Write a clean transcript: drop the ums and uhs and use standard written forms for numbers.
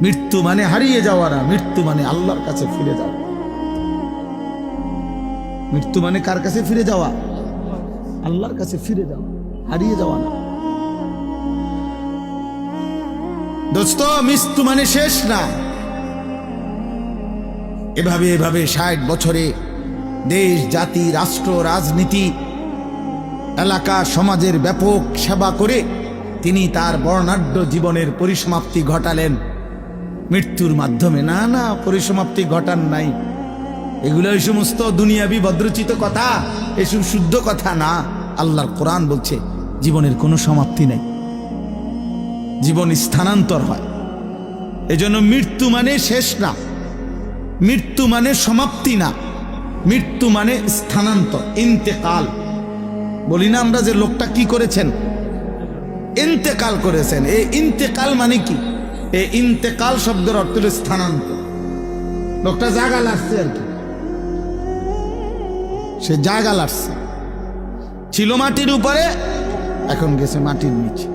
মৃত্যু মানে হারিয়ে যাওয়া না, মৃত্যু মানে আল্লাহর কাছে ফিরে যাওয়া। মৃত্যু মানে কার কাছে ফিরে যাওয়া? আল্লাহর কাছে ফিরে যাওয়া, হারিয়ে যাওয়া না। দোস্ত, মৃত্যু মানে শেষ না। এভাবে এভাবে 60 বছরে দেশ, জাতি, রাষ্ট্র, রাজনীতি, এলাকা, সমাজের ব্যাপক সেবা করে তিনি তার বর্ণাঢ্য জীবনের পরিসমাপ্তি ঘটালেন মৃত্যুর মাধ্যমে। না না, পরিসমাপ্তি ঘটান নাই। এগুলো এই সমস্ত দুনিয়াবি ভদ্রচিত কথা, এসব শুদ্ধ কথা না। আল্লাহর কোরআন বলছে জীবনের কোনো সমাপ্তি নাই, জীবন স্থানান্তর হয়। এজন্য মৃত্যু মানে শেষ না, মৃত্যু মানে সমাপ্তি না, মৃত্যু মানে স্থানান্তর, ইন্তেকাল। বলি না আমরা যে লোকটা কি করেছেন? ইন্তেকাল করেছেন। এই ইন্তেকাল মানে কি? এই ইন্তেকাল শব্দের অর্থ হল স্থানান্তর। লোকটা জায়গা লাগছে আর কি, সে জায়গা লাগছে। ছিল মাটির উপরে, এখন গেছে মাটির নিচে।